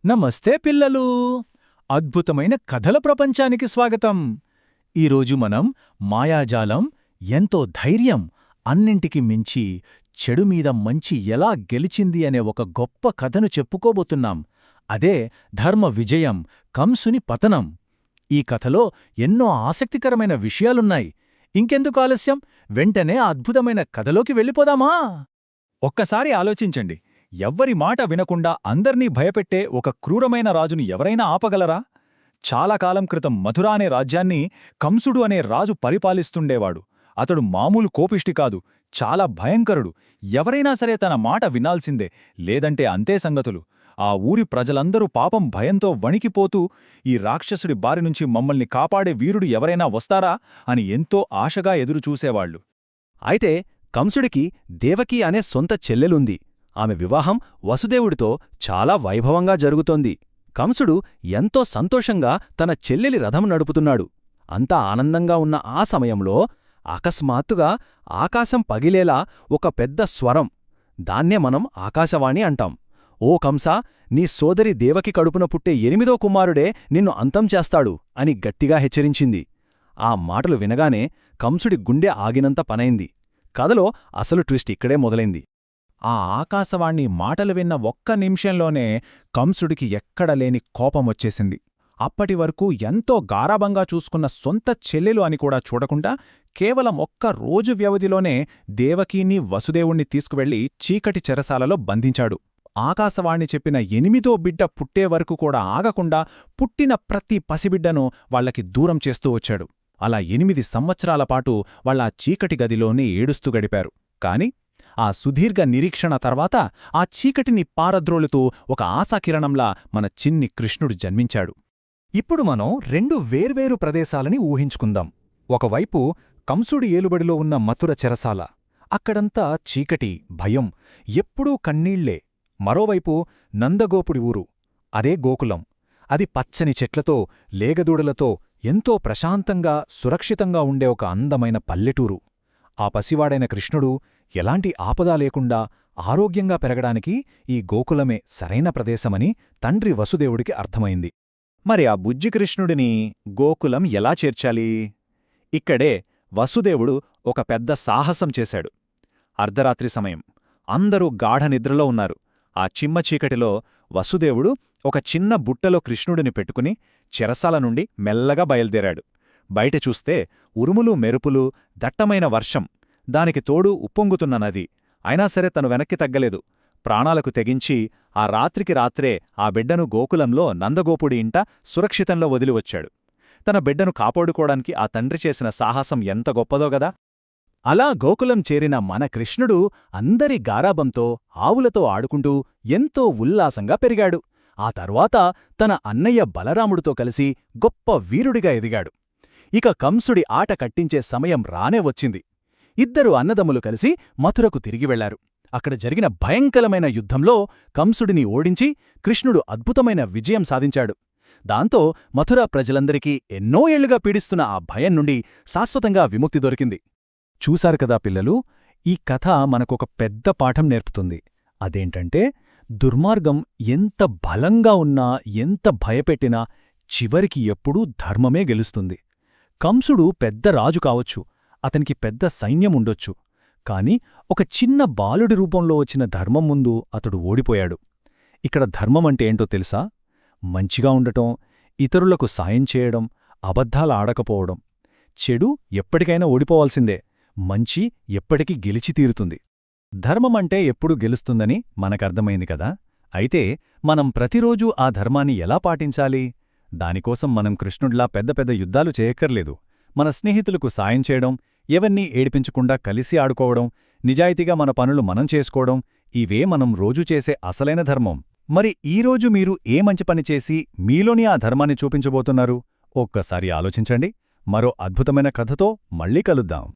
నమస్తే పిల్లలు. అద్భుతమైన కథల ప్రపంచానికి స్వాగతం. ఈరోజు మనం మాయాజాలం, ఎంతో ధైర్యం, అన్నింటికి మించి చెడుమీద మంచి ఎలా గెలిచింది అనే ఒక గొప్ప కథను చెప్పుకోబోతున్నాం. అదే ధర్మ విజయం, కంసుని పతనం. ఈ కథలో ఎన్నో ఆసక్తికరమైన విషయాలున్నాయి. ఇంకెందుకు ఆలస్యం, వెంటనే ఆ అద్భుతమైన కథలోకి వెళ్ళిపోదామా? ఒక్కసారి ఆలోచించండి. ఎవ్వరి మాట వినకుండా అందర్నీ భయపెట్టే ఒక క్రూరమైన రాజుని ఎవరైనా ఆపగలరా? చాలా కాలం క్రితం మథుర అనే రాజ్యాన్ని కంసుడు అనే రాజు పరిపాలిస్తుండేవాడు. అతడు మామూలు కోపిష్టి కాదు, చాలా భయంకరుడు. ఎవరైనా సరే తన మాట వినాల్సిందే, లేదంటే అంతే సంగతులు. ఆ ఊరి ప్రజలందరూ పాపం భయంతో వణికిపోతూ, ఈ రాక్షసుడి బారినుంచి మమ్మల్ని కాపాడే వీరుడు ఎవరైనా వస్తారా అని ఎంతో ఆశగా ఎదురుచూసేవాళ్లు. అయితే కంసుడికి దేవకి అనే సొంత చెల్లెలుంది. ఆమె వివాహం వసుదేవుడితో చాలా వైభవంగా జరుగుతోంది. కంసుడు ఎంతో సంతోషంగా తన చెల్లెలి రథం నడుపుతున్నాడు. అంతా ఆనందంగా ఉన్న ఆ సమయంలో అకస్మాత్తుగా ఆకాశం పగిలేలా ఒక పెద్ద స్వరం, దాన్నే మనం ఆకాశవాణి అంటాం. ఓ కంసా, నీ సోదరి దేవకి కడుపున పుట్టే 8వ కుమారుడే నిన్ను అంతం చేస్తాడు అని గట్టిగా హెచ్చరించింది. ఆ మాటలు వినగానే కంసుడి గుండె ఆగినంత పనైంది. కథలో అసలు ట్విస్ట్ ఇక్కడే మొదలైంది. ఆ ఆకాశవాణి మాటలు విన్న ఒక్క నిమిషంలోనే కంసుడికి ఎక్కడలేని కోపమొచ్చేసింది. అప్పటివరకు ఎంతో గారాబంగా చూసుకున్న సొంత చెల్లెలు అని కూడా చూడకుండా కేవలం ఒక్క రోజు వ్యవధిలోనే దేవకీని, వసుదేవుణ్ణి తీసుకువెళ్లి చీకటి చెరసాలలో బంధించాడు. ఆకాశవాణి చెప్పిన 8వ బిడ్డ పుట్టే వరకు కూడా ఆగకుండా పుట్టిన ప్రతి పసిబిడ్డను వాళ్లకి దూరం చేస్తూ వచ్చాడు. అలా 8 సంవత్సరాల పాటు వాళ్ళా చీకటి గదిలోనే ఏడుస్తూ గడిపారు. కాని ఆ సుదీర్ఘ నిరీక్షణ తర్వాత ఆ చీకటిని పారద్రోలుతూ ఒక ఆశాకిరణంలా మన చిన్ని కృష్ణుడు జన్మించాడు. ఇప్పుడు మనం 2 వేర్వేరు ప్రదేశాలని ఊహించుకుందాం. ఒకవైపు కంసుడి ఏలుబడిలో ఉన్న మథుర చెరసాల. అక్కడంతా చీకటి, భయం, ఎప్పుడూ కన్నీళ్లే. మరోవైపు నందగోపుడి ఊరు, అదే గోకులం. అది పచ్చని చెట్లతో, లేగదూడలతో ఎంతో ప్రశాంతంగా, సురక్షితంగా ఉండే ఒక అందమైన పల్లెటూరు. ఆ పసివాడైన కృష్ణుడు ఎలాంటి ఆపదా లేకుండా ఆరోగ్యంగా పెరగడానికి ఈ గోకులమే సరైన ప్రదేశమని తండ్రి వసుదేవుడికి అర్థమైంది. మరి ఆ బుజ్జి కృష్ణుడిని గోకులం ఎలా చేర్చాలి? ఇక్కడే వసుదేవుడు ఒక పెద్ద సాహసం చేశాడు. అర్ధరాత్రి సమయం, అందరూ గాఢనిద్రలో ఉన్నారు. ఆ చిమ్మ చీకటిలో వసుదేవుడు ఒక చిన్న బుట్టలో కృష్ణుడిని పెట్టుకుని చెరసాల నుండి మెల్లగా బయల్దేరాడు. బయట చూస్తే ఉరుములు, మెరుపులు, దట్టమైన వర్షం, దానికి తోడు ఉప్పొంగుతున్న నది. అయినా సరే తను వెనక్కి తగ్గలేదు. ప్రాణాలకు తెగించి ఆ రాత్రికి రాత్రే ఆ బిడ్డను గోకులంలో నందగోపుడి ఇంట సురక్షితంలో వదిలివచ్చాడు. తన బిడ్డను కాపాడుకోవడానికి ఆ తండ్రి చేసిన సాహసం ఎంత గొప్పదో గదా! అలా గోకులం చేరిన మన కృష్ణుడు అందరి గారాబంతో, ఆవులతో ఆడుకుంటూ ఎంతో ఉల్లాసంగా పెరిగాడు. ఆ తర్వాత తన అన్నయ్య బలరాముడితో కలిసి గొప్ప వీరుడిగా ఎదిగాడు. ఇక కంసుడి ఆట కట్టించే సమయం రానే వచ్చింది. ఇద్దరు అన్నదమ్ములు కలిసి మథురకు తిరిగి వెళ్లారు. అక్కడ జరిగిన భయంకరమైన యుద్ధంలో కంసుడిని ఓడించి కృష్ణుడు అద్భుతమైన విజయం సాధించాడు. దాంతో మథుర ప్రజలందరికీ ఎన్నో ఏళ్లుగా పీడిస్తున్న ఆ భయం నుండి శాశ్వతంగా విముక్తి దొరికింది. చూశారు కదా పిల్లలు, ఈ కథ మనకొక పెద్ద పాఠం నేర్పుతుంది. అదేంటంటే, దుర్మార్గం ఎంత బలంగా ఉన్నా, ఎంత భయపెట్టినా చివరికి ఎప్పుడూ ధర్మమే గెలుస్తుంది. కంసుడు పెద్ద రాజు కావచ్చు, అతనికి పెద్ద సైన్యముండొచ్చు, కాని ఒక చిన్న బాలుడి రూపంలో వచ్చిన ధర్మం ముందు అతడు ఓడిపోయాడు. ఇక్కడ ధర్మమంటే ఏంటో తెలుసా? మంచిగా ఉండటం, ఇతరులకు సాయం చేయడం, అబద్ధాలు ఆడకపోవడం. చెడు ఎప్పటికైనా ఓడిపోవాల్సిందే, మంచి ఎప్పటికీ గెలిచి తీరుతుంది. ధర్మమంటే ఎప్పుడు గెలుస్తుందని మనకర్థమైంది కదా. అయితే మనం ప్రతిరోజూ ఆ ధర్మాన్ని ఎలా పాటించాలి? దానికోసం మనం కృష్ణుడిలా పెద్ద పెద్ద యుద్ధాలు చేయక్కర్లేదు. మన స్నేహితులకు సాయం చేయడం, ఎవన్నీ ఏడిపించకుండా కలిసి ఆడుకోవడం, నిజాయితీగా మన పనులు మనం చేసుకోవడం, ఇవే మనం రోజూ చేసే అసలైన ధర్మం. మరి ఈరోజు మీరు ఏ మంచి పని చేసి మీలోని ఆ ధర్మాన్ని చూపించబోతున్నారు? ఒక్కసారి ఆలోచించండి. మరో అద్భుతమైన కథతో మళ్ళీ కలుద్దాం.